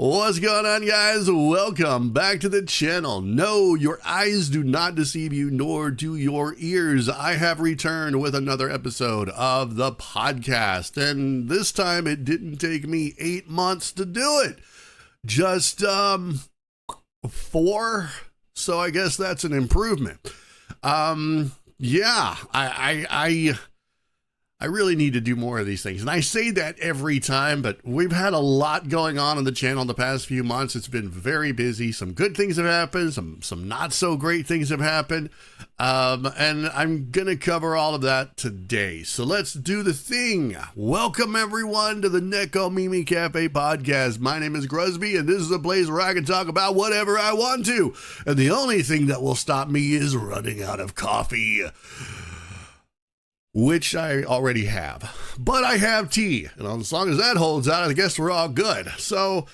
What's going on, guys? Welcome back to the channel. No, your eyes do not deceive you, nor do your ears. I have returned with another episode of the podcast, and this time it didn't take me 8 months to do it. Just 4, so I guess that's an improvement. Yeah, I really need to do more of these things. And I say that every time, but we've had a lot going on the channel the past few months. It's been very busy. Some good things have happened. Some not so great things have happened. And I'm going to cover all of that today. So let's do the thing. Welcome, everyone, to the Neko Mimi Cafe podcast. My name is Gruzbee, and this is a place where I can talk about whatever I want to. And the only thing that will stop me is running out of coffee, which I already have, but I have tea, and as long as that holds out, I guess we're all good. So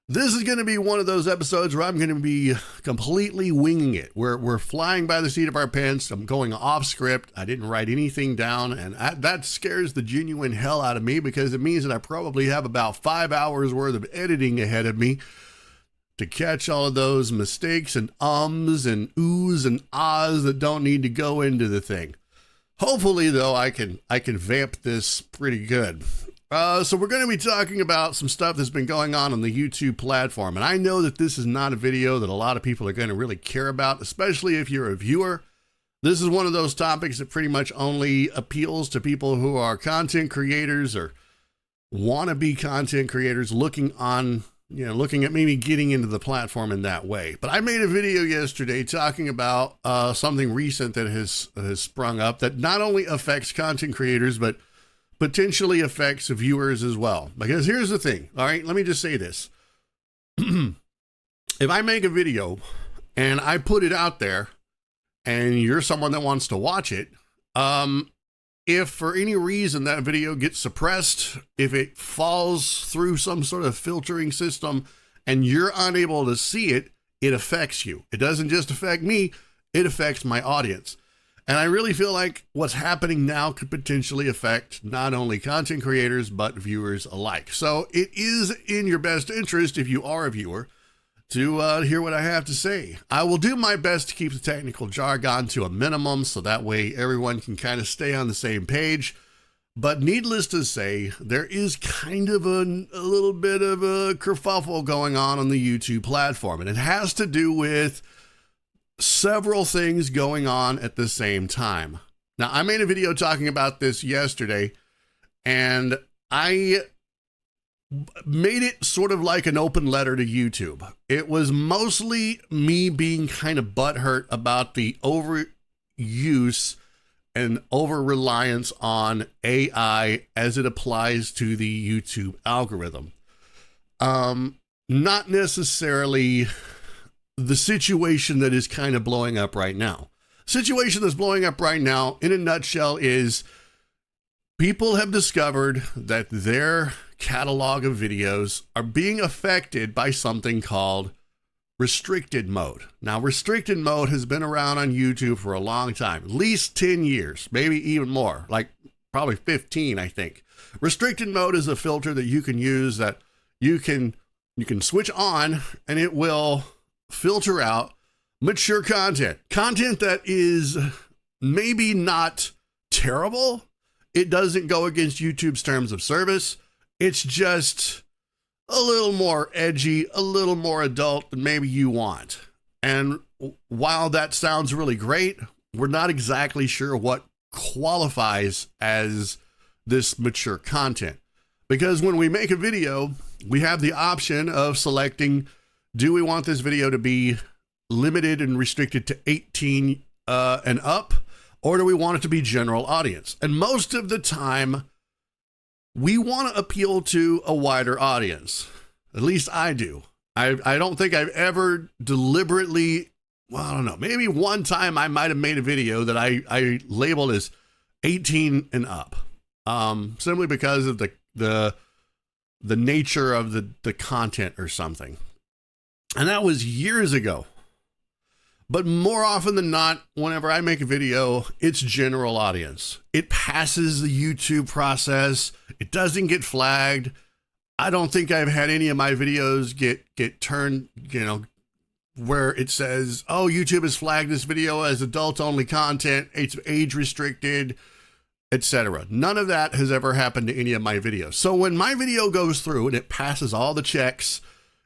this is going to be one of those episodes where I'm going to be completely winging it. We're flying by the seat of our pants. I'm going off script. I didn't write anything down, and that scares the genuine hell out of me, because it means that I probably have about 5 hours worth of editing ahead of me to catch all of those mistakes and ums and oohs and ahs that don't need to go into the thing. Hopefully, though, I can vamp this pretty good. So we're going to be talking about some stuff that's been going on the YouTube platform. And I know that this is not a video that a lot of people are going to really care about, especially if you're a viewer. This is one of those topics that pretty much only appeals to people who are content creators or wannabe content creators looking at maybe getting into the platform in that way. But I made a video yesterday talking about something recent that has sprung up that not only affects content creators, but potentially affects viewers as well. Because here's the thing, all right? Let me just say this. If I make a video and I put it out there and you're someone that wants to watch it, if for any reason that video gets suppressed, if it falls through some sort of filtering system and you're unable to see it, it affects you. It doesn't just affect me, it affects my audience. And I really feel like what's happening now could potentially affect not only content creators, but viewers alike. So it is in your best interest, if you are a viewer, to hear what I have to say. I will do my best to keep the technical jargon to a minimum, so that way everyone can kind of stay on the same page. But needless to say, there is kind of a little bit of a kerfuffle going on the YouTube platform, and it has to do with several things going on at the same time. Now, I made a video talking about this yesterday, and I made it sort of like an open letter to YouTube. It was mostly me being kind of butthurt about the overuse and over-reliance on AI as it applies to the YouTube algorithm. Not necessarily the situation that is kind of blowing up right now. Situation that's blowing up right now, in a nutshell, is people have discovered that their catalog of videos are being affected by something called restricted mode. Now, restricted mode has been around on YouTube for a long time, at least 10 years, maybe even more, like probably 15, I think. Restricted mode is a filter that you can use that you can switch on, and it will filter out mature content that is maybe not terrible. It doesn't go against YouTube's terms of service. It's just a little more edgy, a little more adult than maybe you want. And while that sounds really great, we're not exactly sure what qualifies as this mature content. Because when we make a video, we have the option of selecting, do we want this video to be limited and restricted to 18 and up, or do we want it to be general audience? And most of the time, we want to appeal to a wider audience. At least I do. I don't think I've ever deliberately, well, I don't know, maybe one time I might have made a video that I labeled as 18 and up, simply because of the nature of the content or something. And that was years ago. But more often than not, whenever I make a video, it's general audience. It passes the YouTube process. It doesn't get flagged. I don't think I've had any of my videos get turned, where it says, oh, YouTube has flagged this video as adult only content, it's age restricted, etc. None of that has ever happened to any of my videos. So when my video goes through and it passes all the checks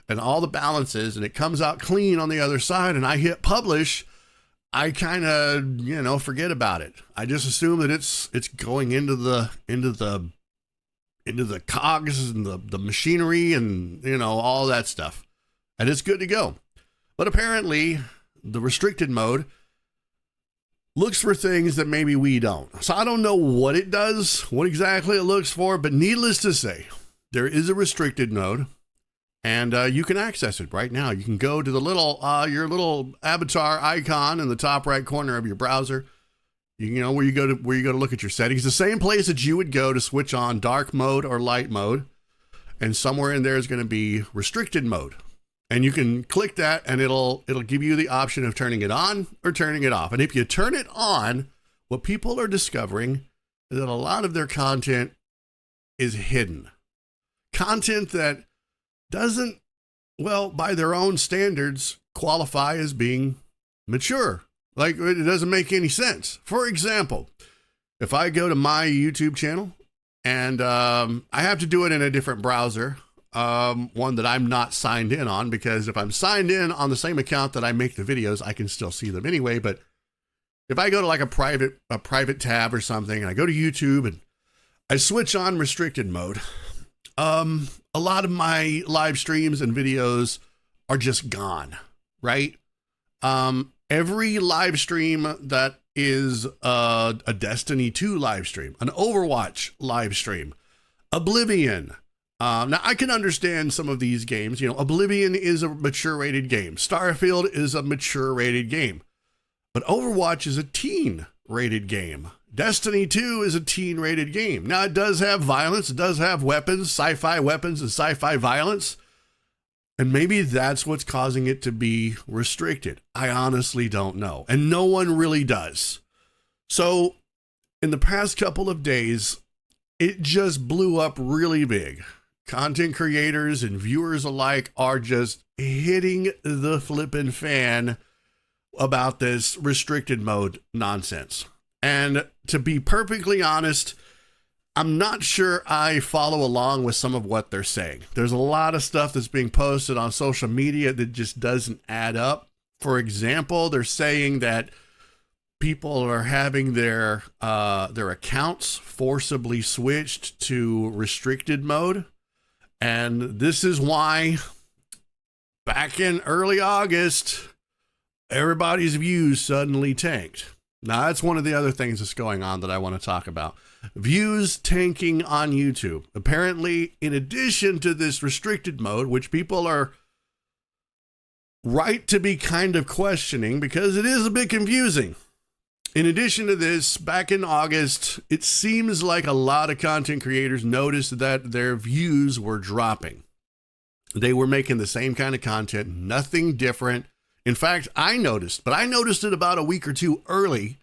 and all the balances and it comes out clean on the other side and I hit publish, I kind of, forget about it. I just assume that it's going into the cogs and the machinery and, all that stuff. And it's good to go. But apparently the restricted mode looks for things that maybe we don't. So I don't know what it does, what exactly it looks for, but needless to say, there is a restricted mode and you can access it right now. You can go to the your little avatar icon in the top right corner of your browser. Where you go to look at your settings, the same place that you would go to switch on dark mode or light mode. And somewhere in there is going to be restricted mode. And you can click that and it'll give you the option of turning it on or turning it off. And if you turn it on, what people are discovering is that a lot of their content is hidden. Content that doesn't, by their own standards, qualify as being mature. Like, it doesn't make any sense. For example, if I go to my YouTube channel and I have to do it in a different browser, one that I'm not signed in on, because if I'm signed in on the same account that I make the videos, I can still see them anyway. But if I go to like a private tab or something, and I go to YouTube and I switch on restricted mode, a lot of my live streams and videos are just gone, right? Every live stream that is a Destiny 2 live stream, an Overwatch live stream, Oblivion. Now, I can understand some of these games. Oblivion is a mature rated game. Starfield is a mature rated game. But Overwatch is a teen rated game. Destiny 2 is a teen rated game. Now, it does have violence. It does have weapons, sci-fi weapons and sci-fi violence. And maybe that's what's causing it to be restricted. I honestly don't know. And no one really does. So in the past couple of days, it just blew up really big. Content creators and viewers alike are just hitting the flippin' fan about this restricted mode nonsense. And to be perfectly honest, I'm not sure I follow along with some of what they're saying. There's a lot of stuff that's being posted on social media that just doesn't add up. For example, they're saying that people are having their accounts forcibly switched to restricted mode. And this is why back in early August, everybody's views suddenly tanked. Now, that's one of the other things that's going on that I want to talk about. Views tanking on YouTube. Apparently, in addition to this restricted mode, which people are right to be kind of questioning because it is a bit confusing. In addition to this, back in August, it seems like a lot of content creators noticed that their views were dropping. They were making the same kind of content, nothing different. In fact, I noticed it about a week or two early,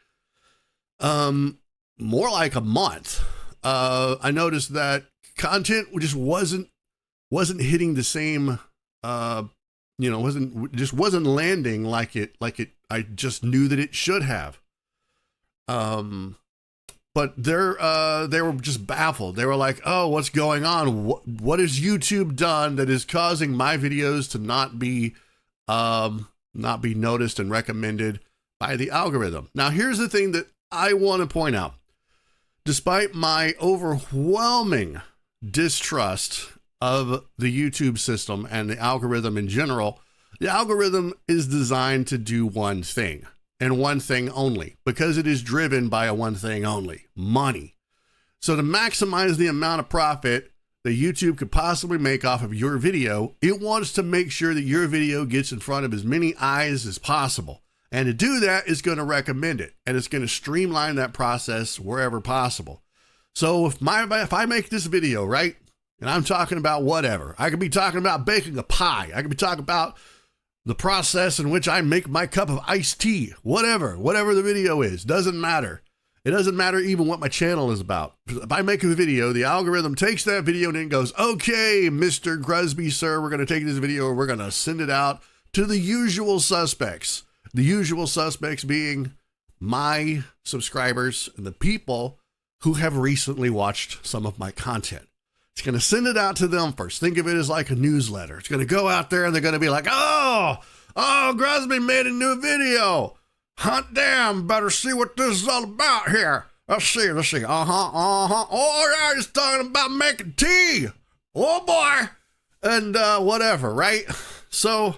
more like a month. I noticed that content just wasn't hitting the same, wasn't landing like it. I just knew that it should have. But they were just baffled. They were like, "Oh, what's going on? What has YouTube done that is causing my videos to not be noticed and recommended by the algorithm?" Now, here's the thing that I want to point out. Despite my overwhelming distrust of the YouTube system and the algorithm in general, the algorithm is designed to do one thing. And one thing only, because it is driven by a one thing only: money. So to maximize the amount of profit that YouTube could possibly make off of your video, it wants to make sure that your video gets in front of as many eyes as possible. And to do that, it's going to recommend it, and it's going to streamline that process wherever possible. So if I make this video, right, and I'm talking about whatever, I could be talking about baking a pie, I could be talking about the process in which I make my cup of iced tea, whatever the video is, doesn't matter. It doesn't matter even what my channel is about. If I make a video, the algorithm takes that video and it goes, okay, Mr. Gruzbee, sir, we're going to take this video and we're going to send it out to the usual suspects. The usual suspects being my subscribers and the people who have recently watched some of my content. It's going to send it out to them first. Think of it as like a newsletter. It's going to go out there and they're going to be like, oh, Gruzbee made a new video. Hot damn, better see what this is all about here. Let's see. Oh, yeah, he's talking about making tea. Oh, boy. And whatever, right? So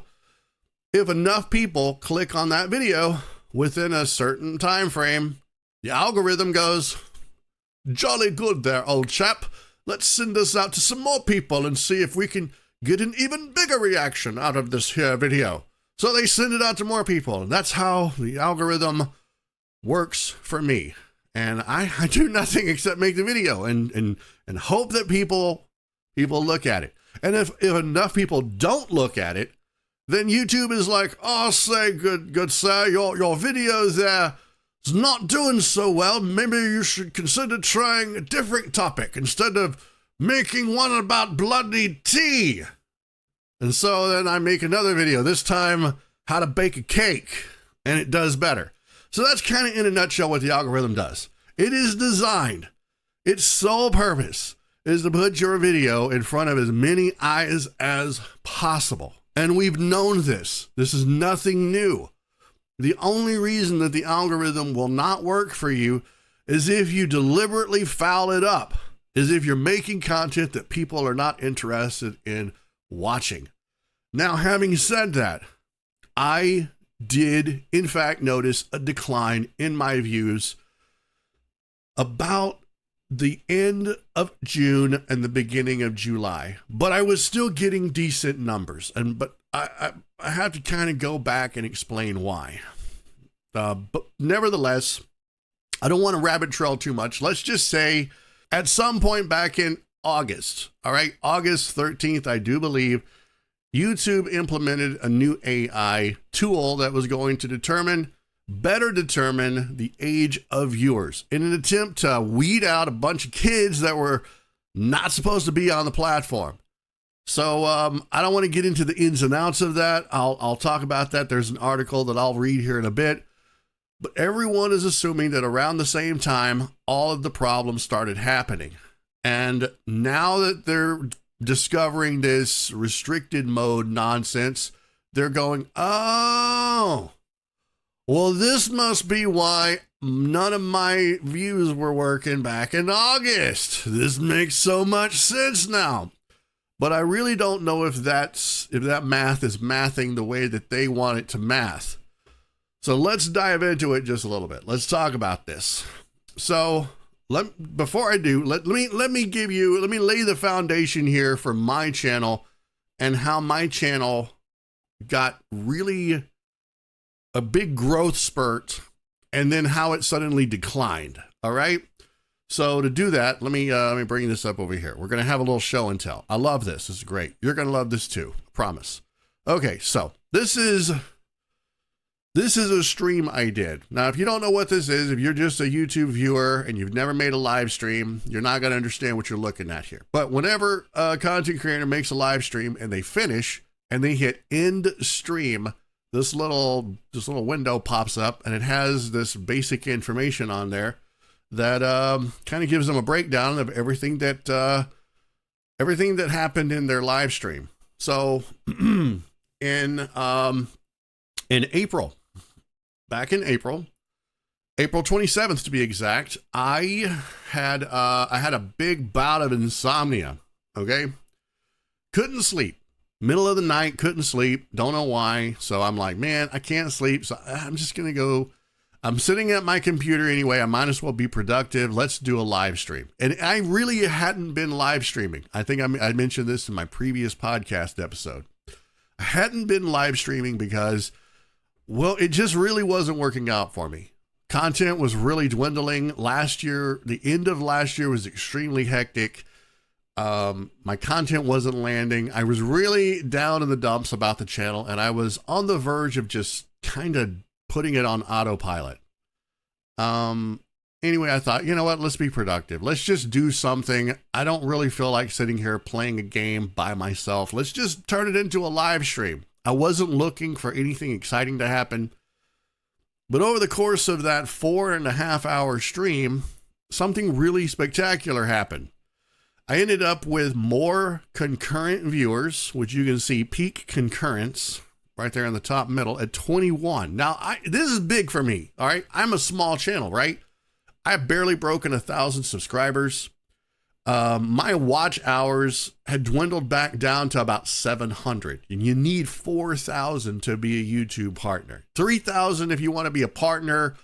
if enough people click on that video within a certain time frame, the algorithm goes, jolly good there, old chap. Let's send this out to some more people and see if we can get an even bigger reaction out of this here video. So they send it out to more people. And that's how the algorithm works for me. And I do nothing except make the video and hope that people look at it. And if enough people don't look at it, then YouTube is like, oh, say, good sir, your video there is not doing so well. Maybe you should consider trying a different topic instead of making one about bloody tea. And so then I make another video, this time how to bake a cake, and it does better. So that's kind of in a nutshell what the algorithm does. It is designed, its sole purpose is to put your video in front of as many eyes as possible. And we've known this. This is nothing new. The only reason that the algorithm will not work for you is if you deliberately foul it up, is if you're making content that people are not interested in watching. Now, having said that, I did, in fact, notice a decline in my views about the end of June and the beginning of July, but I was still getting decent numbers. But I have to kind of go back and explain why. But nevertheless, I don't want to rabbit trail too much. Let's just say at some point back in August, all right, August 13th, I do believe, YouTube implemented a new AI tool that was going to better determine the age of viewers in an attempt to weed out a bunch of kids that were not supposed to be on the platform. So I don't want to get into the ins and outs of that. I'll talk about that. There's an article that I'll read here in a bit. But everyone is assuming that around the same time, all of the problems started happening. And now that they're discovering this restricted mode nonsense, they're going, oh, well, this must be why none of my views were working back in August. This makes so much sense now. But I really don't know if that math is mathing the way that they want it to math. So let's dive into it just a little bit. Let's talk about this. So before I do, let me lay the foundation here for my channel and how my channel got really a big growth spurt and then how it suddenly declined. All right. So to do that, let me bring this up over here. We're going to have a little show and tell. I love this. This is great. You're going to love this too. I promise. Okay. So this is a stream I did. Now, if you don't know what this is, if you're just a YouTube viewer and you've never made a live stream, you're not going to understand what you're looking at here. But whenever a content creator makes a live stream and they finish and they hit end stream, this little window pops up and it has this basic information on there that kind of gives them a breakdown of everything that happened in their live stream. So in April, back in April 27th to be exact, I had a big bout of insomnia. Okay, couldn't sleep. Middle of the night, couldn't sleep. Don't know why. So I'm like, man, I can't sleep. So I'm just going to go. I'm sitting at my computer anyway. I might as well be productive. Let's do a live stream. And I really hadn't been live streaming. I think I mentioned this in my previous podcast episode. I hadn't been live streaming because, well, it just really wasn't working out for me. Content was really dwindling. Last year, the end of last year was extremely hectic. My content wasn't landing. I was really down in the dumps about the channel, and I was on the verge of just kind of putting it on autopilot. And Anyway, I thought, you know what? Let's be productive. Let's just do something. I don't really feel like sitting here playing a game by myself. Let's just turn it into a live stream. I wasn't looking for anything exciting to happen. But over the course of that 4.5 hour stream, something really spectacular happened. I ended up with more concurrent viewers, which you can see peak concurrence right there in the top middle at 21. Now, this is big for me, all right? I'm a small channel, right? I've barely broken 1,000 subscribers. My watch hours had dwindled back down to about 700, and you need 4,000 to be a YouTube partner. 3,000 if you want to be a partner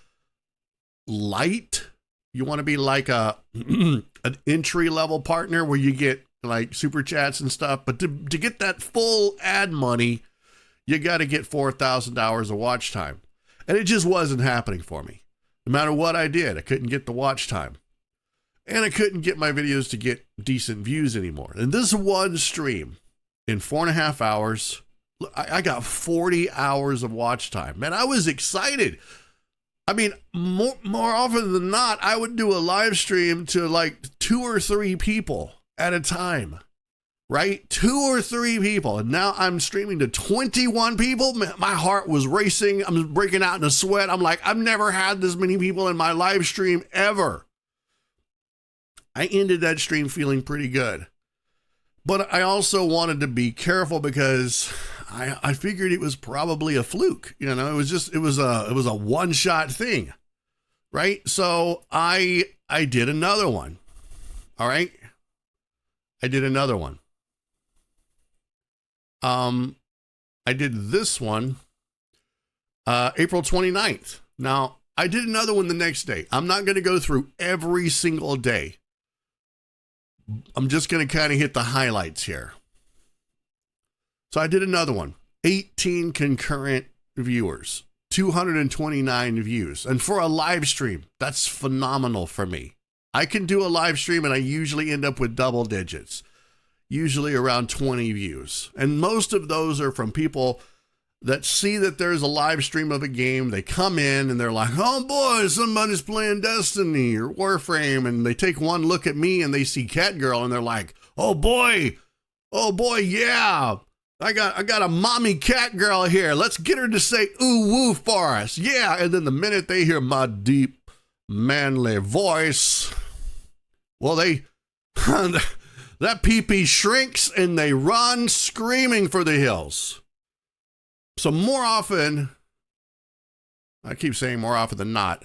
light. You want to be like an entry-level partner where you get like super chats and stuff. But to get that full ad money, you got to get 4,000 hours of watch time. And it just wasn't happening for me. No matter what I did, I couldn't get the watch time. And I couldn't get my videos to get decent views anymore. And this one stream in 4.5 hours, I got 40 hours of watch time. Man, I was excited. I mean, more often than not, I would do a live stream to like 2 or 3 people at a time, right? 2 or 3 people. And now I'm streaming to 21 people. Man, my heart was racing. I'm breaking out in a sweat. I'm like, I've never had this many people in my live stream ever. I ended that stream feeling pretty good. But I also wanted to be careful because I figured it was probably a fluke. You know, it was a one-shot thing, right? So I did another one. All right. I did another one. I did this one April 29th. Now, I did another one the next day. I'm not going to go through every single day. I'm just going to kind of hit the highlights here. So I did another one, 18 concurrent viewers, 229 views. And for a live stream, that's phenomenal for me. I can do a live stream and I usually end up with double digits, usually around 20 views. And most of those are from people that see that there's a live stream of a game. They come in and they're like, oh boy, somebody's playing Destiny or Warframe. And they take one look at me and they see Catgirl and they're like, oh boy, yeah. I got a mommy Catgirl here. Let's get her to say ooh woo for us. Yeah. And then the minute they hear my deep, manly voice, well, that pee-pee shrinks and they run screaming for the hills. So more often, I keep saying more often than not,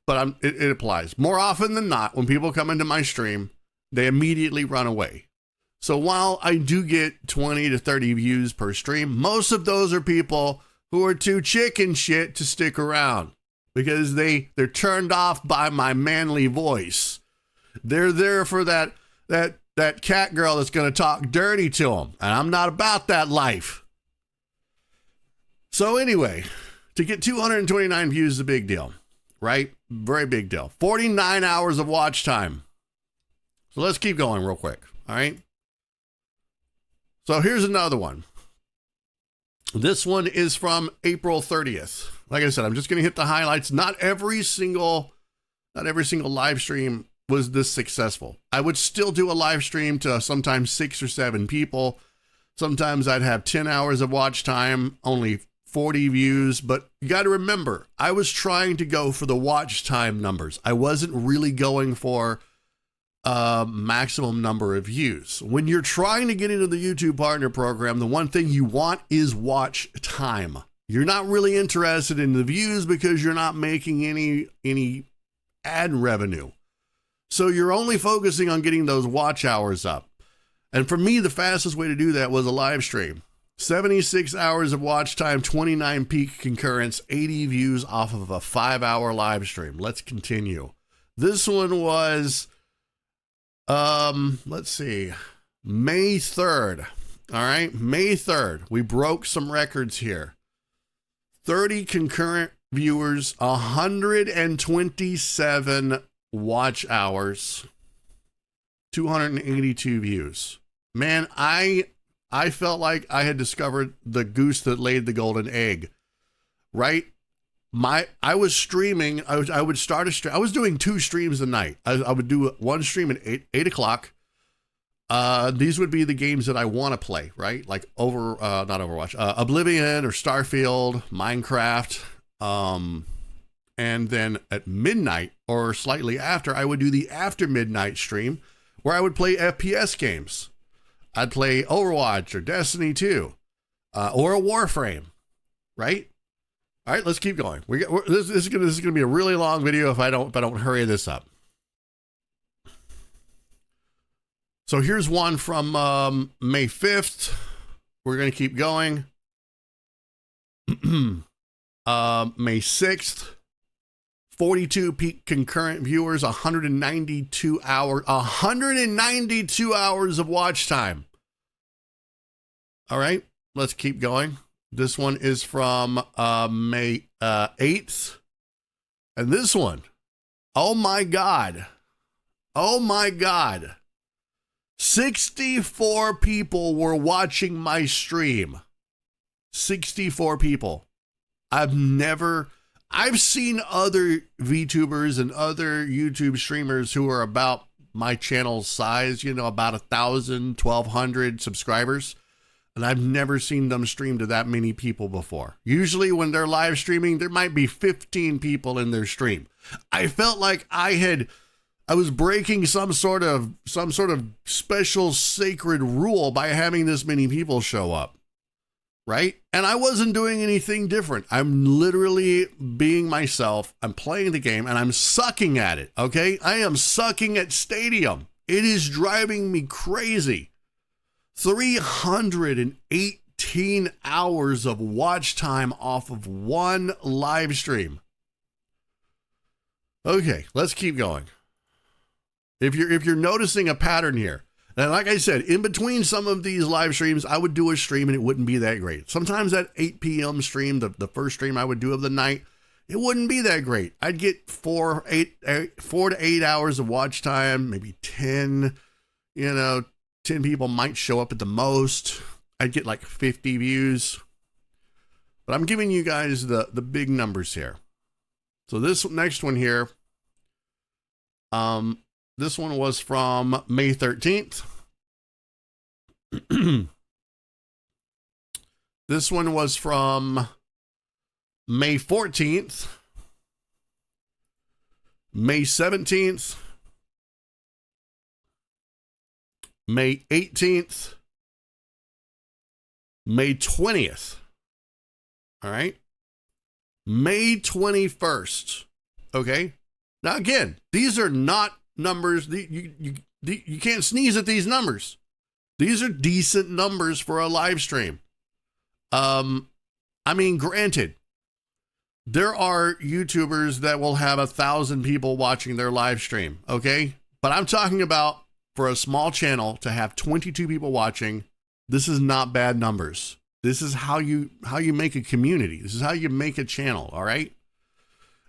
but it applies. More often than not, when people come into my stream, they immediately run away. So while I do get 20 to 30 views per stream, most of those are people who are too chicken shit to stick around because they're turned off by my manly voice. They're there for that cat girl that's going to talk dirty to them, and I'm not about that life. So anyway, to get 229 views is a big deal, right? Very big deal. 49 hours of watch time. So let's keep going real quick, all right? So here's another one. This one is from April 30th. Like I said, I'm just going to hit the highlights. Not every single live stream was this successful. I would still do a live stream to sometimes 6 or 7 people. Sometimes I'd have 10 hours of watch time, only 40 views, but you got to remember, I was trying to go for the watch time numbers. I wasn't really going for a maximum number of views. When you're trying to get into the YouTube partner program, the one thing you want is watch time. You're not really interested in the views because you're not making any ad revenue. So you're only focusing on getting those watch hours up. And for me, the fastest way to do that was a live stream. 76 hours of watch time, 29 peak concurrence, 80 views off of a 5-hour live stream. Let's continue. This one was, let's see, May 3rd. All right, May 3rd. We broke some records here. 30 concurrent viewers, 127 watch hours, 282 views. Man, I felt like I had discovered the goose that laid the golden egg, right? I was streaming. I would start a stream. I was doing 2 streams a night. I would do one stream at 8 o'clock. These would be the games that I want to play, right? Like not Overwatch, Oblivion or Starfield, Minecraft. And then at midnight or slightly after, I would do the after midnight stream where I would play FPS games. I'd play Overwatch or Destiny 2, or a Warframe, right? All right, let's keep going. This is gonna be a really long video if I don't hurry this up. So here's one from May 5th. We're gonna keep going. May 6th. 42 peak concurrent viewers, 192 hours of watch time. All right, let's keep going. This one is from May 8th. And this one, oh my God. 64 people were watching my stream. 64 people. I've seen other VTubers and other YouTube streamers who are about my channel's size, about 1,000, 1,200 subscribers. And I've never seen them stream to that many people before. Usually when they're live streaming, there might be 15 people in their stream. I felt like I was breaking some sort of special sacred rule by having this many people show up. Right? And I wasn't doing anything different. I'm literally being myself. I'm playing the game and I'm sucking at it. Okay? I am sucking at Stadium. It is driving me crazy. 318 hours of watch time off of one live stream. Okay, let's keep going. If you're noticing a pattern here, and like I said, in between some of these live streams, I would do a stream and it wouldn't be that great. Sometimes that 8 p.m. stream, the first stream I would do of the night, it wouldn't be that great. I'd get 4 to 8 hours of watch time, maybe 10, 10 people might show up at the most. I'd get like 50 views. But I'm giving you guys the big numbers here. So this next one here, this one was from May 13th. This one was from May 14th, May 17th, May 18th, May 20th. All right. May 21st. Okay. Now, again, these are not numbers. You can't sneeze at these numbers. These are decent numbers for a live stream. Granted, there are YouTubers that will have 1,000 people watching their live stream. Okay. But I'm talking about for a small channel to have 22 people watching. This is not bad numbers. This is how you make a community. This is how you make a channel. All right.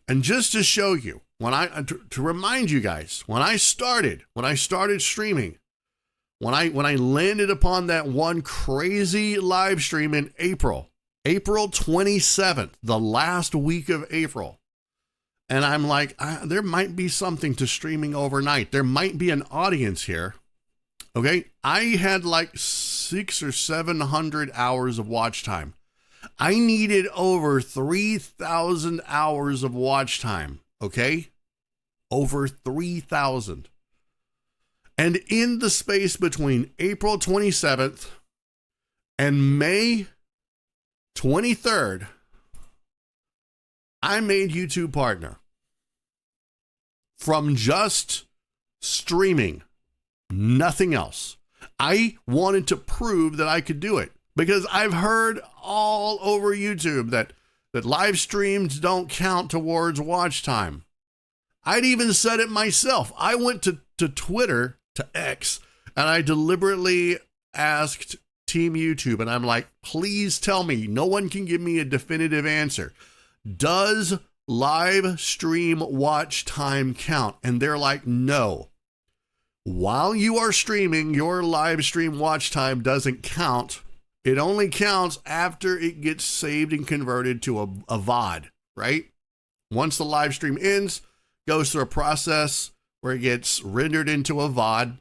And just to show you, to remind you guys, when I started streaming, when I landed upon that one crazy live stream in April 27th, the last week of April, and I'm like, there might be something to streaming overnight. There might be an audience here. Okay, I had like 600 or 700 hours of watch time. I needed over 3,000 hours of watch time. Okay, over 3,000. And in the space between April 27th and May 23rd, I made YouTube Partner from just streaming, nothing else. I wanted to prove that I could do it because I've heard all over YouTube that live streams don't count towards watch time. I'd even said it myself. I went to Twitter, to X, and I deliberately asked Team YouTube, and I'm like, please tell me, no one can give me a definitive answer. Does live stream watch time count? And they're like, no. While you are streaming, your live stream watch time doesn't count. It only counts after it gets saved and converted to a VOD, right? Once the live stream ends, goes through a process where it gets rendered into a VOD,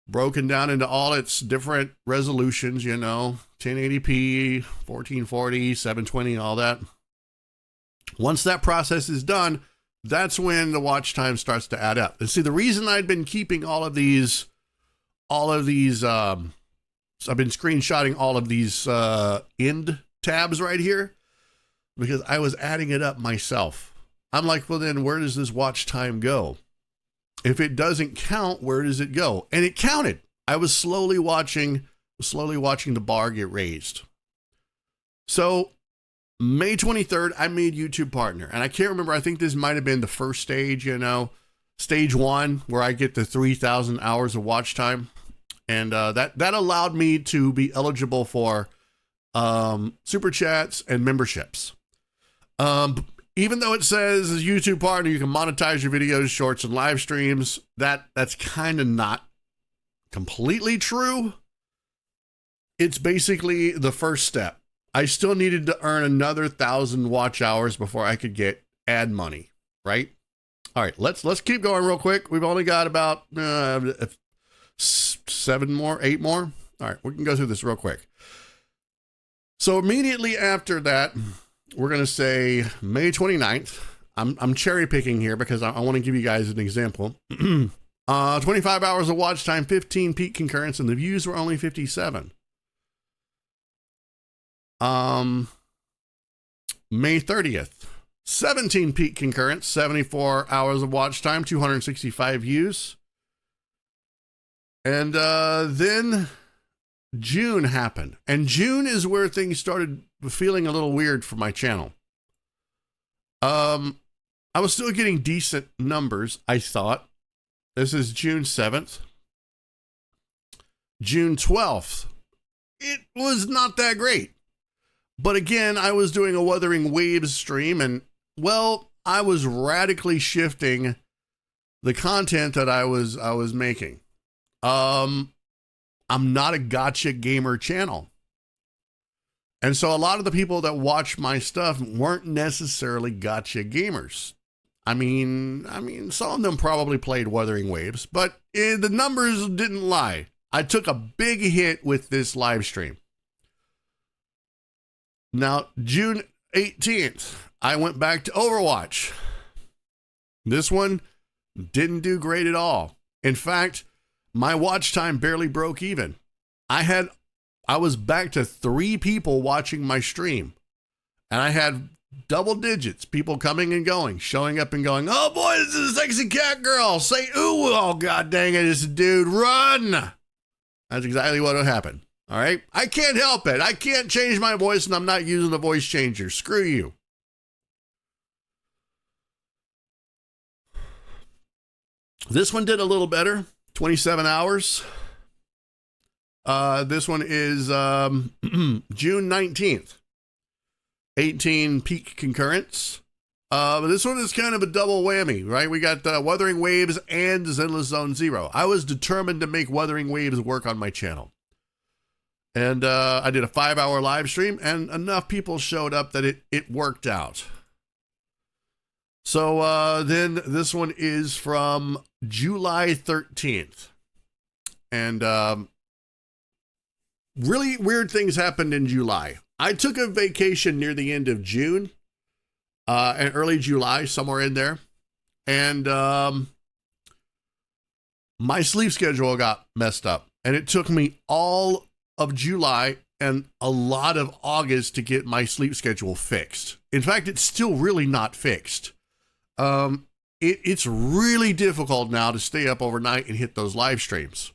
broken down into all its different resolutions, 1080p, 1440, 720, all that. Once that process is done, that's when the watch time starts to add up. And see, the reason I'd been keeping all of these, I've been screenshotting all of these end tabs right here, because I was adding it up myself. I'm like, well, then where does this watch time go? If it doesn't count, where does it go? And it counted. I was slowly watching the bar get raised. So May 23rd, I made YouTube partner. And I can't remember, I think this might have been the first stage, stage 1, where I get the 3,000 hours of watch time. And that allowed me to be eligible for super chats and memberships. Even though it says as YouTube partner, you can monetize your videos, shorts, and live streams, that's kind of not completely true. It's basically the first step. I still needed to earn another 1,000 watch hours before I could get ad money, right? All right, let's keep going real quick. We've only got about 8 more. All right, we can go through this real quick. So immediately after that, we're going to say May 29th. I'm cherry picking here because I want to give you guys an example. 25 hours of watch time, 15 peak concurrents, and the views were only 57. May 30th, 17 peak concurrents, 74 hours of watch time, 265 views. And then June happened. And June is where things started feeling a little weird for my channel. I was still getting decent numbers, I thought. This is June 7th. June 12th. It was not that great. But again, I was doing a Wuthering Waves stream, and, well, I was radically shifting the content that I was making. I'm not a gotcha gamer channel. And so a lot of the people that watch my stuff weren't necessarily gotcha gamers. I mean, some of them probably played Wuthering Waves, but the numbers didn't lie. I took a big hit with this live stream. Now, June 18th, I went back to Overwatch. This one didn't do great at all. In fact, my watch time barely broke even. I was back to 3 people watching my stream, and I had double digits, people coming and going, showing up and going, oh boy, this is a sexy Catgirl. Say, ooh, oh god dang it, it's a dude, run. That's exactly what would happen. All right. I can't help it. I can't change my voice, and I'm not using the voice changer. Screw you. This one did a little better. 27 hours. This one is June 19th. 18 peak concurrents. But this one is kind of a double whammy, right? We got Wuthering Waves and Zenless Zone Zero. I was determined to make Wuthering Waves work on my channel. And I did a 5-hour live stream, and enough people showed up that it worked out. So then this one is from July 13th. And really weird things happened in July. I took a vacation near the end of June and early July, somewhere in there. And my sleep schedule got messed up. And it took me all of July and a lot of August to get my sleep schedule fixed. In fact, it's still really not fixed. It's really difficult now to stay up overnight and hit those live streams.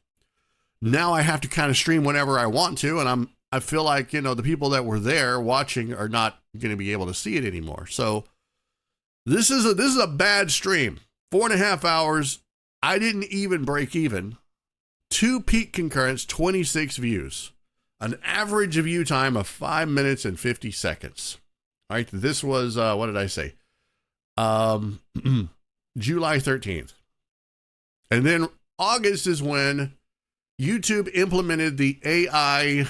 Now I have to kind of stream whenever I want to, and I feel like, the people that were there watching are not going to be able to see it anymore. So this is a bad stream. 4.5 hours. I didn't even break even. 2 peak concurrents, 26 views. An average view time of 5 minutes and 50 seconds. All right, this was, what did I say? July 13th. And then August is when YouTube implemented the AI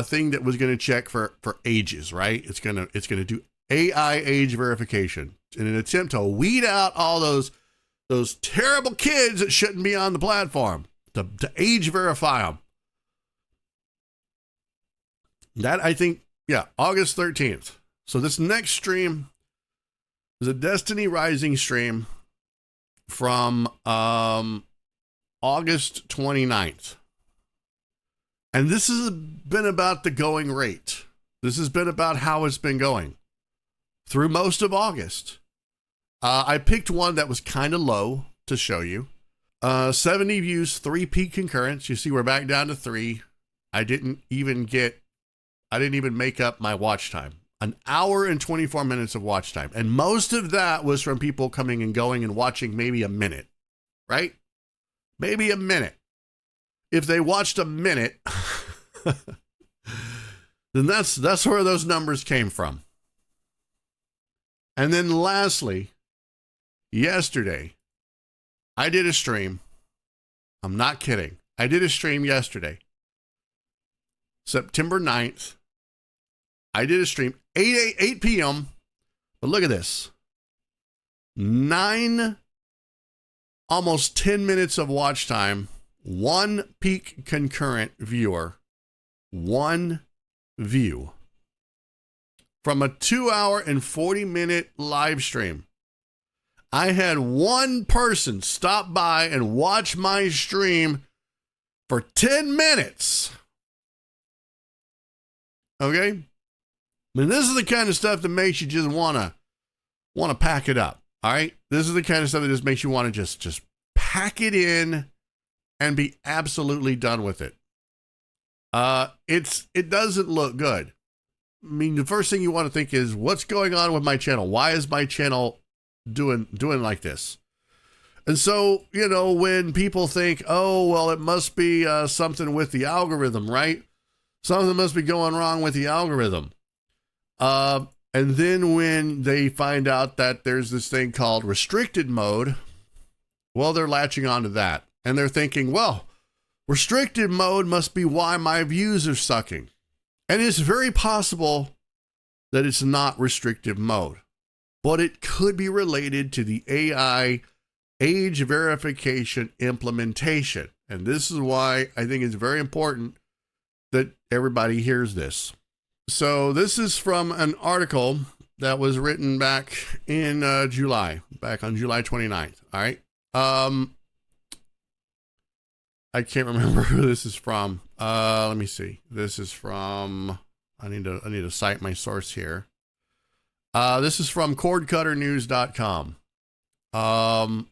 thing that was going to check for ages, right? It's going to do AI age verification. in an attempt to weed out all those terrible kids that shouldn't be on the platform, to age verify them. That, I think, yeah, August 13th. So this next stream is a Destiny Rising stream from August 29th. And this has been about the going rate. This has been about how it's been going through most of August. I picked one that was kind of low to show you. 70 views, 3 peak concurrents. You see we're back down to 3. I didn't even make up my watch time. An hour and 24 minutes of watch time. And most of that was from people coming and going and watching maybe a minute, right? Maybe a minute. If they watched a minute, then that's where those numbers came from. And then lastly, yesterday, I did a stream. I'm not kidding. I did a stream yesterday, September 9th. I did a stream, 8 p.m. But look at this. 9, almost 10 minutes of watch time. 1 peak concurrent viewer. 1 view. From a 2-hour and 40-minute live stream. I had 1 person stop by and watch my stream for 10 minutes. Okay? I mean, this is the kind of stuff that makes you just want to pack it up. All right? This is the kind of stuff that just makes you want to just pack it in and be absolutely done with it. It doesn't look good. I mean, the first thing you want to think is, what's going on with my channel? Why is my channel doing like this? And so, you know, when people think, oh, well, it must be something with the algorithm, right? Something must be going wrong with the algorithm. And then when they find out that there's this thing called restricted mode, well, they're latching onto that. And they're thinking, well, restricted mode must be why my views are sucking. And it's very possible that it's not restrictive mode, but it could be related to the AI age verification implementation. And this is why I think it's very important that everybody hears this. So this is from an article that was written back in July, back on July 29th. All right. I can't remember who this is from. Let me see. This is from, I need to cite my source here. This is from cordcutternews.com.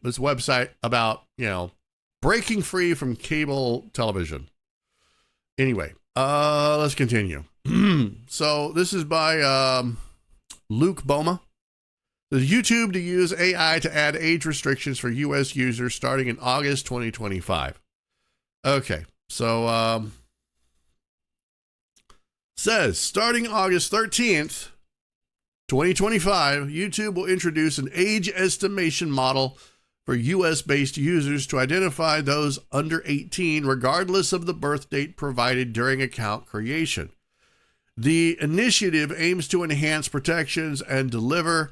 This website about, you know, breaking free from cable television. Anyway, let's continue. So this is by Luke Boma. There's YouTube to use AI to add age restrictions for U.S. users starting in August 2025. Okay, so says starting August 13th, 2025, YouTube will introduce an age estimation model for U.S.-based users to identify those under 18, regardless of the birth date provided during account creation. The initiative aims to enhance protections and deliver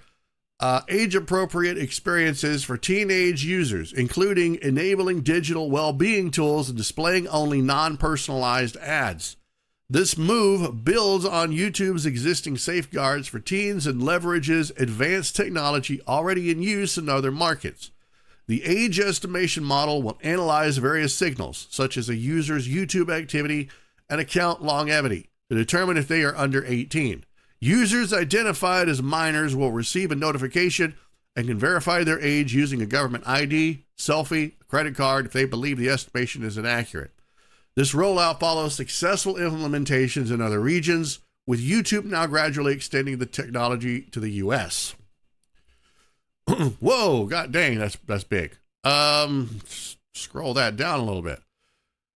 age-appropriate experiences for teenage users, including enabling digital well-being tools and displaying only non-personalized ads. This move builds on YouTube's existing safeguards for teens and leverages advanced technology already in use in other markets. The age estimation model will analyze various signals, such as a user's YouTube activity and account longevity, to determine if they are under 18. Users identified as minors will receive a notification and can verify their age using a government ID, selfie, credit card if they believe the estimation is inaccurate. This rollout follows successful implementations in other regions, with YouTube now gradually extending the technology to the US. Whoa, god dang, that's big. Scroll that down a little bit.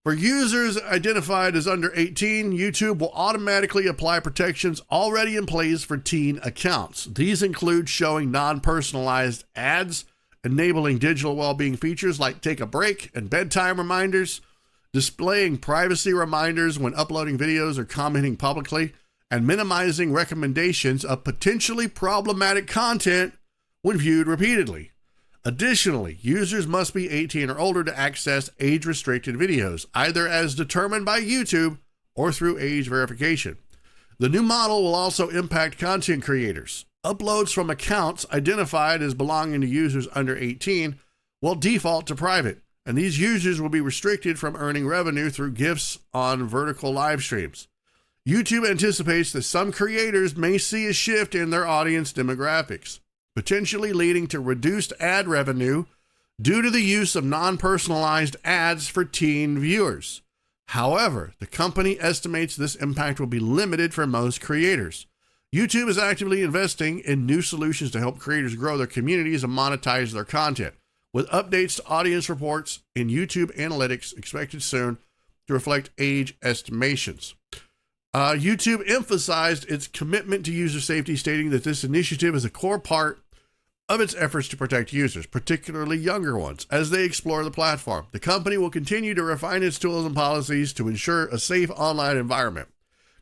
For users identified as under 18, YouTube will automatically apply protections already in place for teen accounts. These include showing non-personalized ads, enabling digital well-being features like take a break and bedtime reminders, displaying privacy reminders when uploading videos or commenting publicly, and minimizing recommendations of potentially problematic content when viewed repeatedly. Additionally, users must be 18 or older to access age-restricted videos, either as determined by YouTube or through age verification. The new model will also impact content creators. Uploads from accounts identified as belonging to users under 18 will default to private, and these users will be restricted from earning revenue through gifts on vertical live streams. YouTube anticipates that some creators may see a shift in their audience demographics, potentially leading to reduced ad revenue due to the use of non-personalized ads for teen viewers. However, the company estimates this impact will be limited for most creators. YouTube is actively investing in new solutions to help creators grow their communities and monetize their content, with updates to audience reports in YouTube analytics expected soon to reflect age estimations. YouTube emphasized its commitment to user safety, stating that this initiative is a core part of its efforts to protect users, particularly younger ones, as they explore the platform. The company will continue to refine its tools and policies to ensure a safe online environment.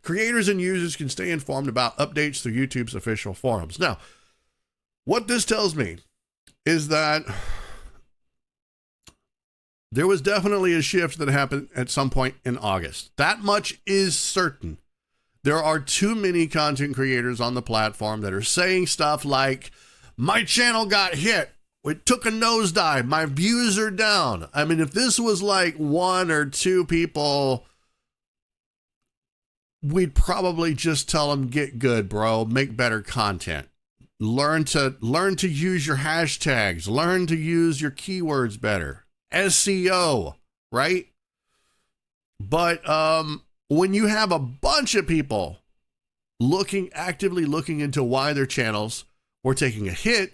Creators and users can stay informed about updates through YouTube's official forums. Now, what this tells me is that there was definitely a shift that happened at some point in August. That much is certain. There are too many content creators on the platform that are saying stuff like, my channel got hit. It took a nosedive. My views are down. I mean, if this was like one or two people, we'd probably just tell them, get good, bro. Make better content. Learn to use your hashtags. Learn to use your keywords better. SEO, right? But when you have a bunch of people actively looking into why their channels were taking a hit,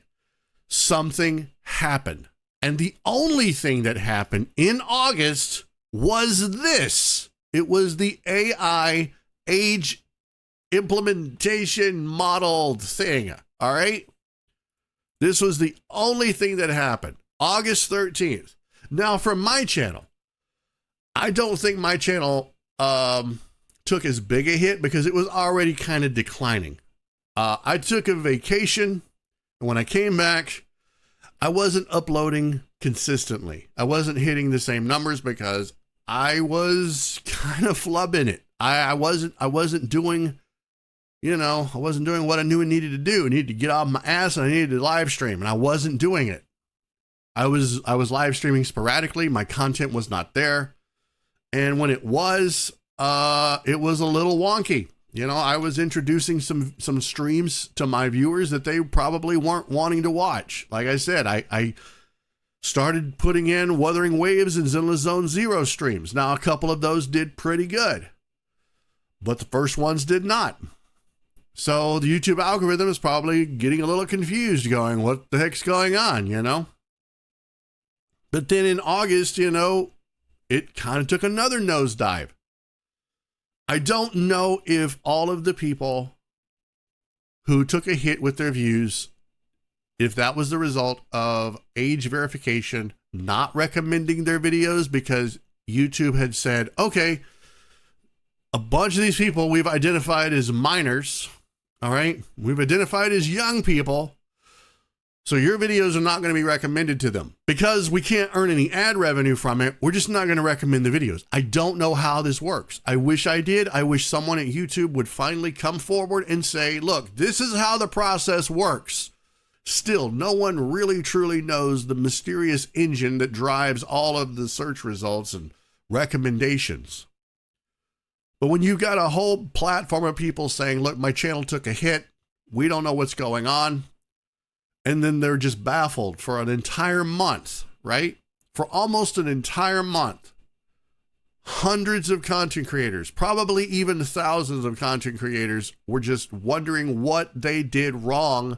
something happened. And the only thing that happened in August was this. It was the AI age implementation model thing. All right. This was the only thing that happened. August 13th. Now, from my channel, I don't think my channel took as big a hit because it was already kind of declining. I took a vacation, and when I came back, I wasn't uploading consistently. I wasn't hitting the same numbers because I was kind of flubbing it. I wasn't doing, I wasn't doing what I knew I needed to do. I needed to get off my ass and I needed to live stream, and I wasn't doing it. I was live streaming sporadically. My content was not there. And when it was a little wonky. I was introducing some streams to my viewers that they probably weren't wanting to watch. Like I said, I started putting in Wuthering Waves and Zenless Zone Zero streams. Now, a couple of those did pretty good, but the first ones did not. So the YouTube algorithm is probably getting a little confused, going, what the heck's going on, But then in August, it kind of took another nosedive. I don't know if all of the people who took a hit with their views, if that was the result of age verification not recommending their videos because YouTube had said, okay, a bunch of these people we've identified as minors, all right? We've identified as young people, so your videos are not going to be recommended to them. Because we can't earn any ad revenue from it, we're just not going to recommend the videos. I don't know how this works. I wish I did. I wish someone at YouTube would finally come forward and say, look, this is how the process works. Still, no one really truly knows the mysterious engine that drives all of the search results and recommendations. But when you've got a whole platform of people saying, look, my channel took a hit, we don't know what's going on, and then they're just baffled for an entire month, right? For almost an entire month, hundreds of content creators, probably even thousands of content creators, were just wondering what they did wrong,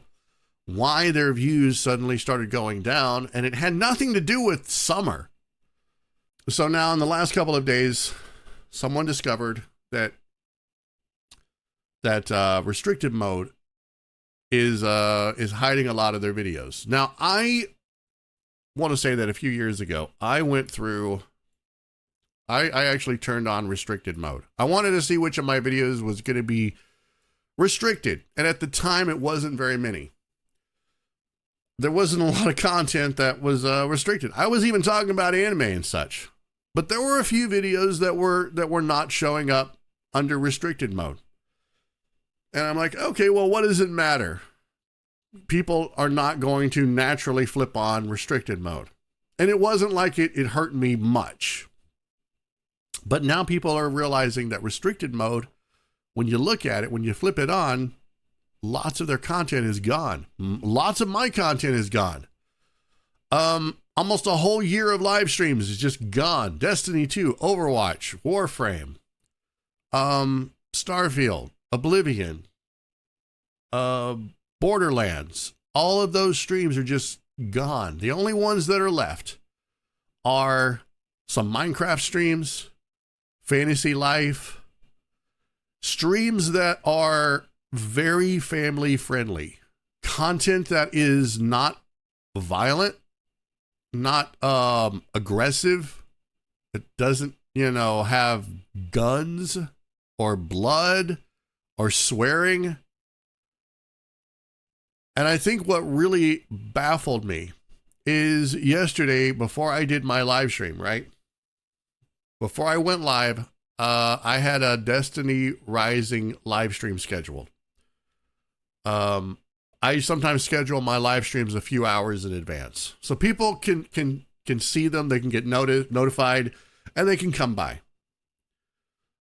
why their views suddenly started going down, and it had nothing to do with summer. So now in the last couple of days, someone discovered that restricted mode is hiding a lot of their videos. Now, I want to say that a few years ago, I actually turned on restricted mode. I wanted to see which of my videos was going to be restricted. And at the time, it wasn't very many. there wasn't a lot of content that was restricted. I was even talking about anime and such, but there were a few videos that were not showing up under restricted mode. And I'm like, okay, well, what does it matter? People are not going to naturally flip on restricted mode. And it wasn't like it hurt me much. But now people are realizing that restricted mode, when you look at it, when you flip it on, lots of their content is gone. Lots of my content is gone. Almost a whole year of live streams is just gone. Destiny 2, Overwatch, Warframe, Starfield, Oblivion, Borderlands. All of those streams are just gone. The only ones that are left are some Minecraft streams, Fantasy Life, streams that are very family friendly, content that is not violent, not aggressive. It doesn't, have guns or blood or swearing. And I think what really baffled me is yesterday, before I did my live stream, right? Before I went live, I had a Destiny Rising live stream scheduled. I sometimes schedule my live streams a few hours in advance, so people can see them, they can get notified, and they can come by.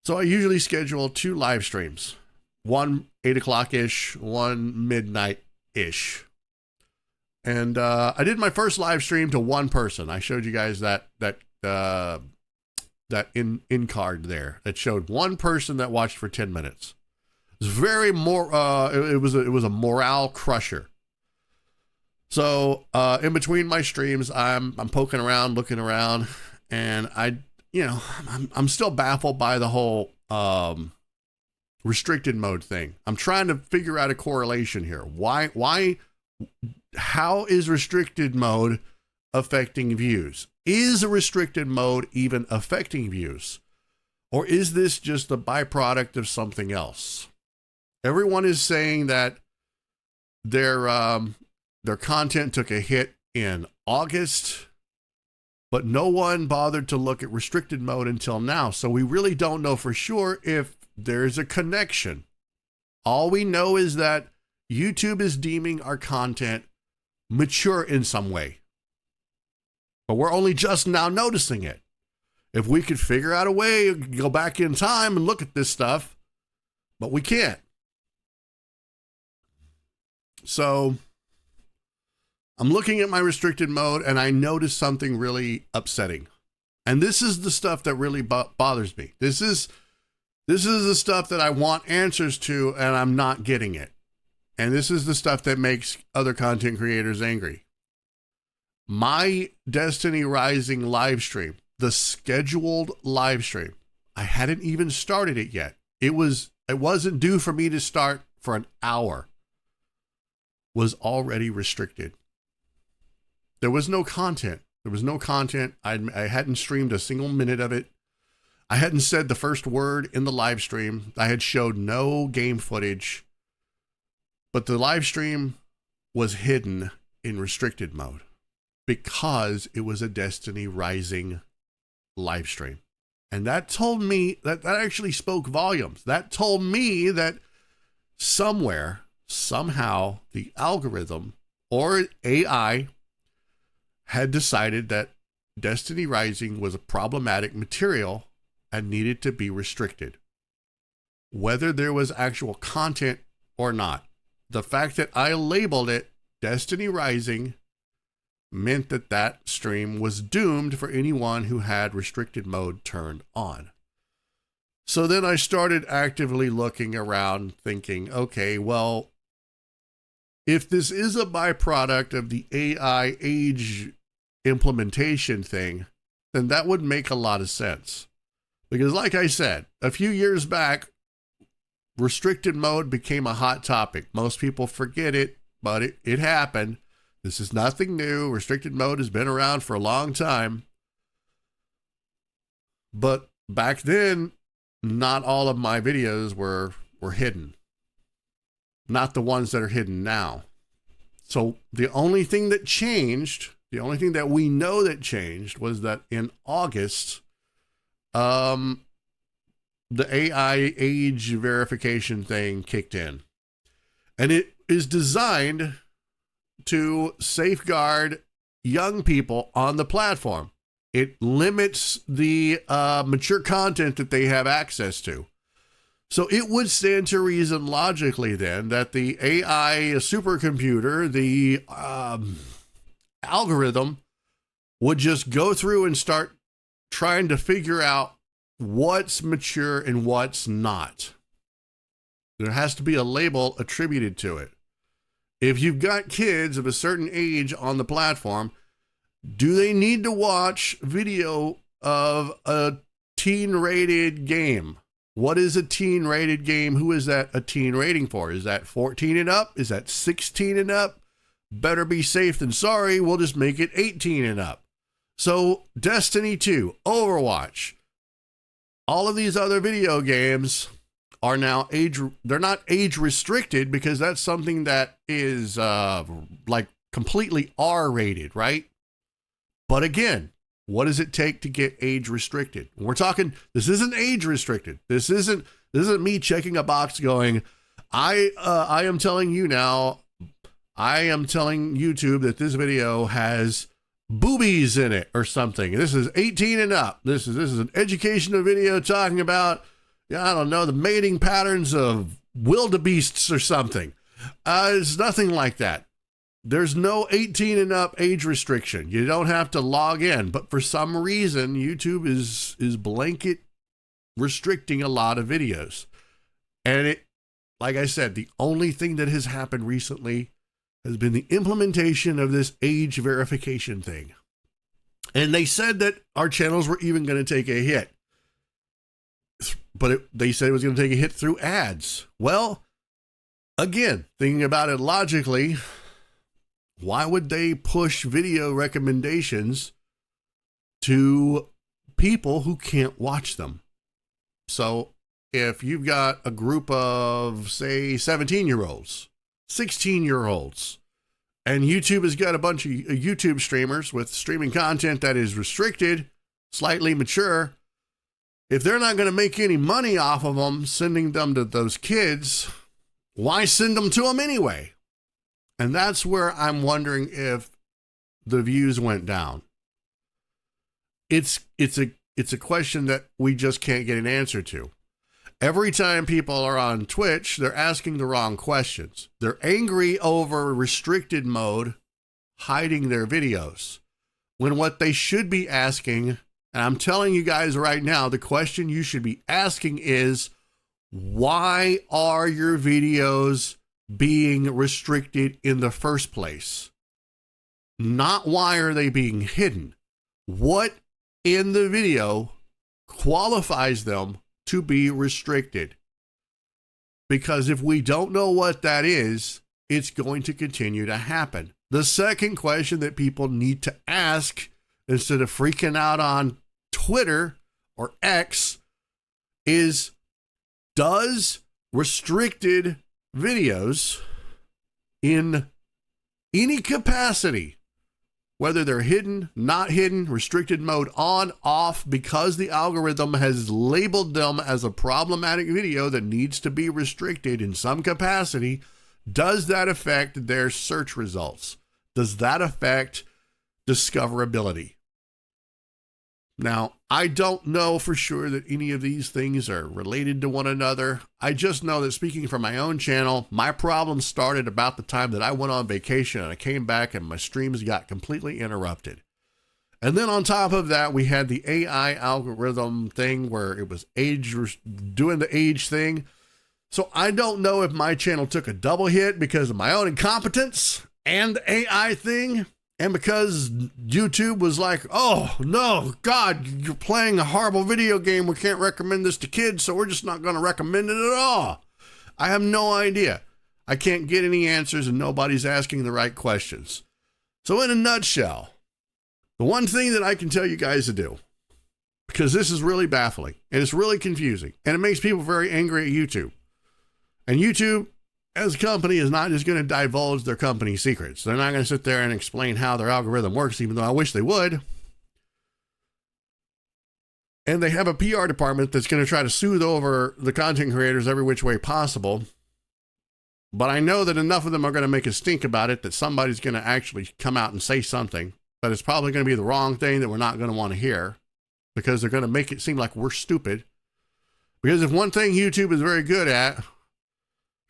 So I usually schedule 2 live streams, one 8 o'clock-ish, one midnight-ish. And I did my first live stream to one person. I showed you guys that in card there that showed one person that watched for 10 minutes. It was very it was a morale crusher. So in between my streams, I'm poking around, looking around, and I'm still baffled by the whole restricted mode thing. I'm trying to figure out a correlation here. How is restricted mode affecting views? Is a restricted mode even affecting views? Or is this just a byproduct of something else? Everyone is saying that their content took a hit in August, but no one bothered to look at restricted mode until now. So we really don't know for sure if there's a connection. All we know is that YouTube is deeming our content mature in some way. But we're only just now noticing it. If we could figure out a way, go back in time and look at this stuff, but we can't. So I'm looking at my restricted mode and I noticed something really upsetting. And this is the stuff that really bothers me. This is the stuff that I want answers to and I'm not getting it. And this is the stuff that makes other content creators angry. My Destiny Rising live stream, the scheduled live stream, I hadn't even started it yet. It wasn't due for me to start for an hour. Was already restricted. There was no content. I hadn't streamed a single minute of it. I hadn't said the first word in the live stream. I had showed no game footage. But the live stream was hidden in restricted mode because it was a Destiny Rising live stream. And that told me, that actually spoke volumes. That told me that somewhere, somehow, the algorithm or AI had decided that Destiny Rising was a problematic material and needed to be restricted. Whether there was actual content or not, the fact that I labeled it Destiny Rising meant that that stream was doomed for anyone who had restricted mode turned on. So then I started actively looking around thinking, okay, well, if this is a byproduct of the AI age implementation thing, then that would make a lot of sense. Because like I said, a few years back, restricted mode became a hot topic. Most people forget it, but it happened. This is nothing new. Restricted mode has been around for a long time. But back then, not all of my videos were hidden. Not the ones that are hidden now. So the only thing that changed, the only thing that we know that changed was that in August, the AI age verification thing kicked in. And it is designed to safeguard young people on the platform. It limits the mature content that they have access to. So it would stand to reason logically then that the AI supercomputer, the algorithm, would just go through and start trying to figure out what's mature and what's not. There has to be a label attributed to it. If you've got kids of a certain age on the platform, do they need to watch video of a teen-rated game? What is a teen-rated game? Who is that a teen rating for? Is that 14 and up? Is that 16 and up? Better be safe than sorry. We'll just make it 18 and up. So Destiny 2, Overwatch, all of these other video games are now they're not age restricted because that's something that is like completely R-rated, right? But again, what does it take to get age restricted? We're talking, this isn't age restricted. This isn't me checking a box going, I am telling you now, I am telling YouTube that this video has boobies in it or something. This is 18 and up. This is an educational video talking about, I don't know, the mating patterns of wildebeests or something. It's nothing like that. There's no 18 and up age restriction. You don't have to log in, but for some reason, YouTube is blanket restricting a lot of videos. And it, like I said, the only thing that has happened recently has been the implementation of this age verification thing. And they said that our channels were even going to take a hit. But they said it was going to take a hit through ads. Well, again, thinking about it logically, why would they push video recommendations to people who can't watch them? So if you've got a group of, say, 17-year-olds, 16-year-olds, and YouTube has got a bunch of YouTube streamers with streaming content that is restricted, slightly mature, if they're not going to make any money off of them, sending them to those kids, why send them to them anyway? And that's where I'm wondering if the views went down. It's a question that we just can't get an answer to. Every time people are on Twitch, they're asking the wrong questions. They're angry over restricted mode, hiding their videos. When what they should be asking, and I'm telling you guys right now, the question you should be asking is, why are your videos being restricted in the first place? Not why are they being hidden? What in the video qualifies them to be restricted? Because if we don't know what that is, it's going to continue to happen. The second question that people need to ask, instead of freaking out on Twitter or X, is, does restricted videos in any capacity, whether they're hidden, not hidden, restricted mode, on, off, because the algorithm has labeled them as a problematic video that needs to be restricted in some capacity, does that affect their search results? Does that affect discoverability? Now, I don't know for sure that any of these things are related to one another. I just know that, speaking from my own channel, my problem started about the time that I went on vacation and I came back and my streams got completely interrupted. And then on top of that, we had the AI algorithm thing where it was doing the age thing. So I don't know if my channel took a double hit because of my own incompetence and the AI thing, and because YouTube was like, oh no, God, you're playing a horrible video game. We can't recommend this to kids, so we're just not going to recommend it at all. I have no idea. I can't get any answers and nobody's asking the right questions. So in a nutshell, the one thing that I can tell you guys to do, because this is really baffling and it's really confusing and it makes people very angry at YouTube. And YouTube, as a company, is not just going to divulge their company secrets. They're not going to sit there and explain how their algorithm works, even though I wish they would. And they have a PR department that's going to try to soothe over the content creators every which way possible. But I know that enough of them are going to make a stink about it that somebody's going to actually come out and say something. But it's probably going to be the wrong thing that we're not going to want to hear, because they're going to make it seem like we're stupid. Because if one thing YouTube is very good at,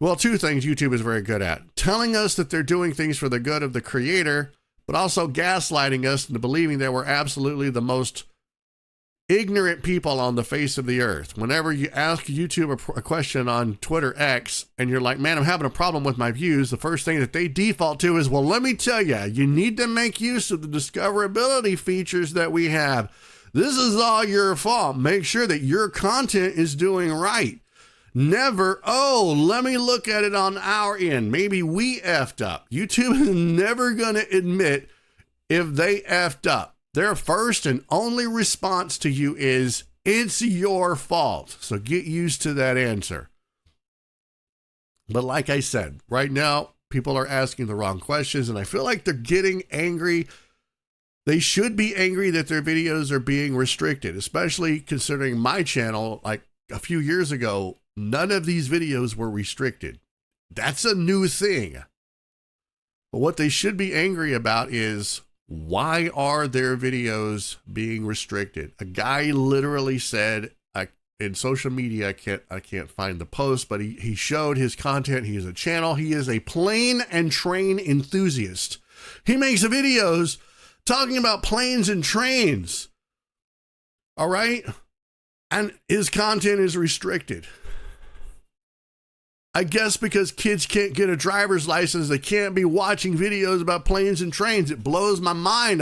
well, two things YouTube is very good at: telling us that they're doing things for the good of the creator, but also gaslighting us into believing that we're absolutely the most ignorant people on the face of the earth. Whenever you ask YouTube a question on Twitter X and you're like, man, I'm having a problem with my views, the first thing that they default to is, well, let me tell you, you need to make use of the discoverability features that we have. This is all your fault. Make sure that your content is doing right. Never, oh, let me look at it on our end. Maybe we effed up. YouTube is never going to admit if they effed up. Their first and only response to you is, it's your fault. So get used to that answer. But like I said, right now, people are asking the wrong questions, and I feel like they're getting angry. They should be angry that their videos are being restricted, especially considering my channel, like a few years ago, none of these videos were restricted. That's a new thing. But what they should be angry about is, why are their videos being restricted? A guy literally said, in social media, I can't find the post, but he showed his content. He has a channel. He is a plane and train enthusiast. He makes videos talking about planes and trains. All right? And his content is restricted. I guess because kids can't get a driver's license, they can't be watching videos about planes and trains. It blows my mind.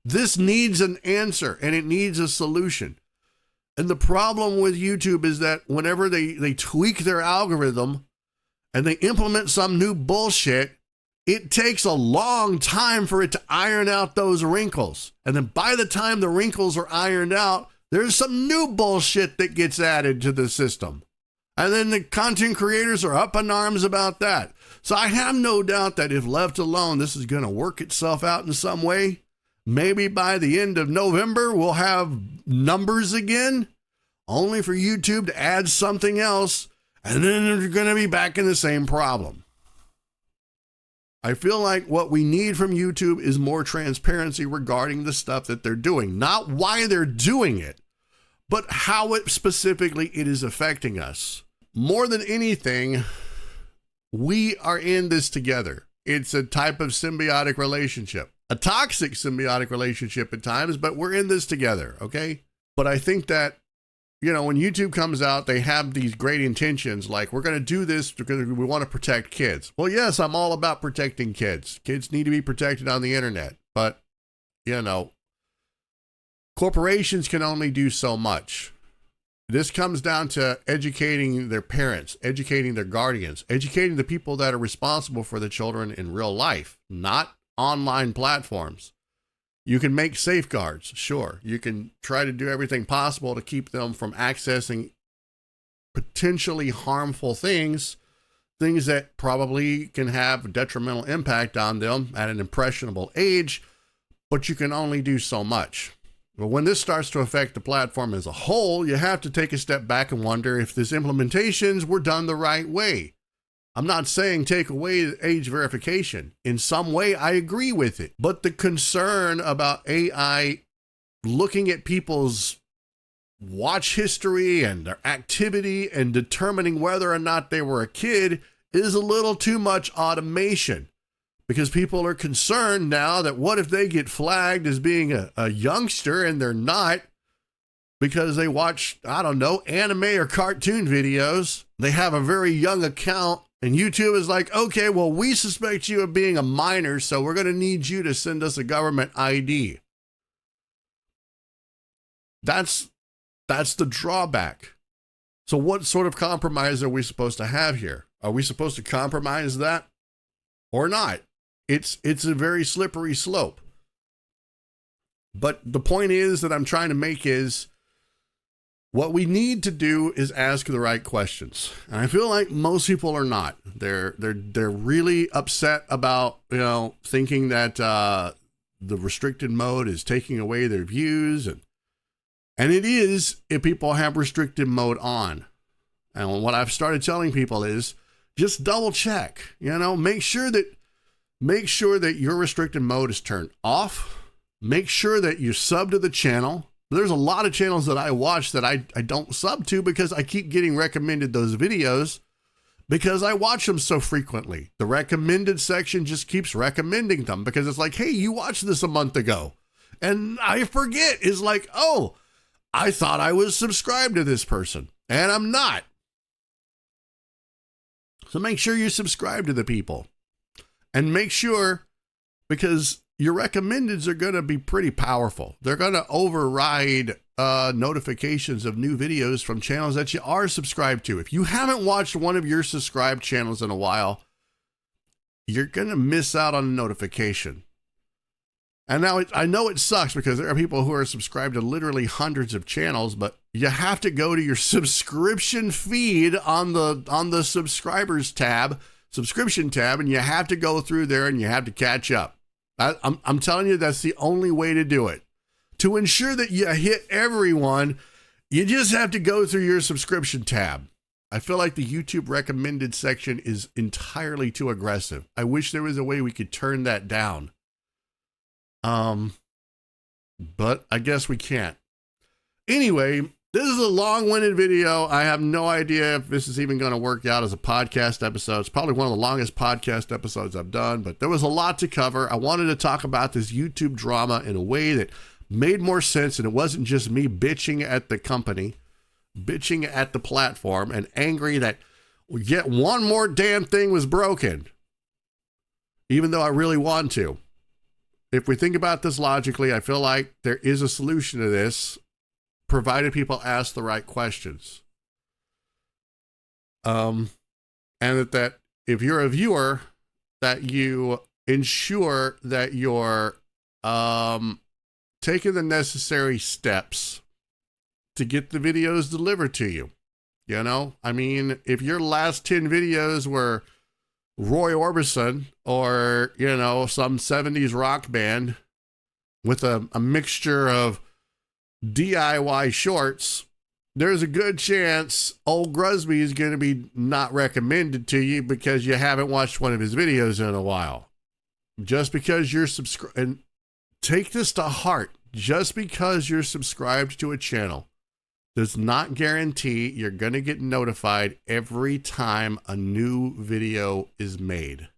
This needs an answer, and it needs a solution. And the problem with YouTube is that whenever they tweak their algorithm and they implement some new bullshit, it takes a long time for it to iron out those wrinkles. And then by the time the wrinkles are ironed out, there's some new bullshit that gets added to the system. And then the content creators are up in arms about that. So I have no doubt that if left alone, this is going to work itself out in some way. Maybe by the end of November, we'll have numbers again, only for YouTube to add something else. And then they're going to be back in the same problem. I feel like what we need from YouTube is more transparency regarding the stuff that they're doing. Not why they're doing it, but how it specifically it is affecting us. More than anything, we are in this together. It's a type of symbiotic relationship, a toxic symbiotic relationship at times, but we're in this together, okay? But I think that, when YouTube comes out, they have these great intentions, like, we're going to do this because we want to protect kids. Well, yes, I'm all about protecting kids. Kids need to be protected on the internet, but, corporations can only do so much. This comes down to educating their parents, educating their guardians, educating the people that are responsible for the children in real life, not online platforms. You can make safeguards, sure. You can try to do everything possible to keep them from accessing potentially harmful things that probably can have a detrimental impact on them at an impressionable age, but you can only do so much. But when this starts to affect the platform as a whole, you have to take a step back and wonder if these implementations were done the right way. I'm not saying take away age verification. In some way, I agree with it. But the concern about AI looking at people's watch history and their activity and determining whether or not they were a kid is a little too much automation. Because people are concerned now that what if they get flagged as being a youngster and they're not, because they watch, anime or cartoon videos. They have a very young account, and YouTube is like, okay, well, we suspect you of being a minor, so we're going to need you to send us a government ID. That's the drawback. So what sort of compromise are we supposed to have here? Are we supposed to compromise that or not? It's a very slippery slope. But the point is that I'm trying to make is What we need to do is ask the right questions. And I feel like most people are not. They're really upset about, thinking that the restricted mode is taking away their views. And it is if people have restricted mode on. And what I've started telling people is just double check, make sure that your restricted mode is turned off. Make sure that you sub to the channel. There's a lot of channels that I watch that I don't sub to because I keep getting recommended those videos because I watch them so frequently. The recommended section just keeps recommending them because it's like, hey, you watched this a month ago. And I forget. It's like, oh, I thought I was subscribed to this person and I'm not. So make sure you subscribe to the people and make sure, because your recommendeds are going to be pretty powerful. They're going to override notifications of new videos from channels that you are subscribed to. If you haven't watched one of your subscribed channels in a while, you're going to miss out on a notification. And now I know it sucks because there are people who are subscribed to literally hundreds of channels, but you have to go to your subscription feed on the subscribers tab, subscription tab, and you have to go through there and you have to catch up. I'm telling you, that's the only way to do it. To ensure that you hit everyone, you just have to go through your subscription tab. I feel like the YouTube recommended section is entirely too aggressive. I wish there was a way we could turn that down. But I guess we can't. Anyway, this is a long-winded video. I have no idea if this is even going to work out as a podcast episode. It's probably one of the longest podcast episodes I've done, but there was a lot to cover. I wanted to talk about this YouTube drama in a way that made more sense, and it wasn't just me bitching at the company, bitching at the platform, and angry that yet one more damn thing was broken, even though I really want to. If we think about this logically, I feel like there is a solution to this, provided people ask the right questions. And that if you're a viewer, that you ensure that you're taking the necessary steps to get the videos delivered to you. I mean, if your last 10 videos were Roy Orbison or, some 70s rock band with a mixture of DIY shorts, there's a good chance old Gruzbee is going to be not recommended to you because you haven't watched one of his videos in a while. Just because you're subscribed, and take this to heart, just because you're subscribed to a channel does not guarantee you're going to get notified every time a new video is made.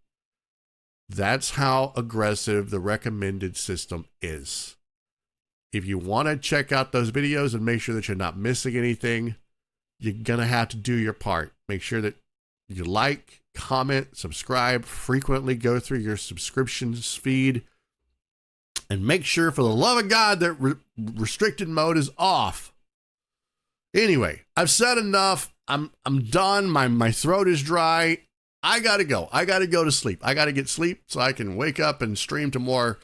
That's how aggressive the recommended system is. If you want to check out those videos and make sure that you're not missing anything, you're going to have to do your part. Make sure that you like, comment, subscribe, frequently go through your subscriptions feed, and make sure, for the love of God, that restricted mode is off. Anyway, I've said enough. I'm done. My throat is dry. I got to go. I got to go to sleep. I got to get sleep so I can wake up and stream to more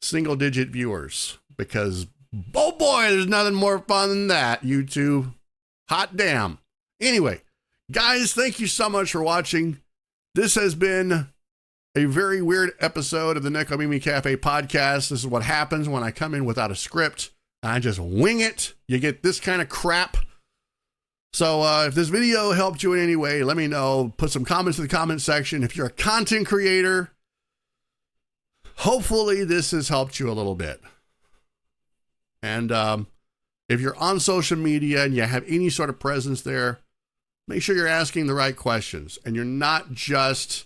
single-digit viewers. Because, oh boy, there's nothing more fun than that, YouTube. Hot damn. Anyway, guys, thank you so much for watching. This has been a very weird episode of the Neko Cafe podcast. This is what happens when I come in without a script and I just wing it. You get this kind of crap. So if this video helped you in any way, let me know. Put some comments in the comment section. If you're a content creator, hopefully this has helped you a little bit. And if you're on social media and you have any sort of presence there, make sure you're asking the right questions and you're not just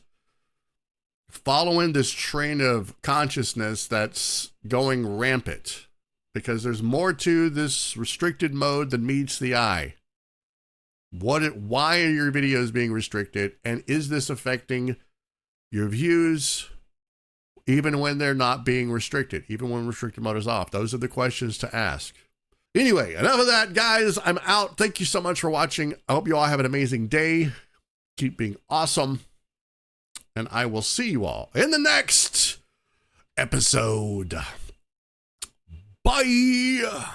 following this train of consciousness that's going rampant, because there's more to this restricted mode than meets the eye. Why are your videos being restricted? And is this affecting your views even when they're not being restricted, even when restricted mode is off? Those are the questions to ask. Anyway, enough of that, guys. I'm out. Thank you so much for watching. I hope you all have an amazing day. Keep being awesome. And I will see you all in the next episode. Bye.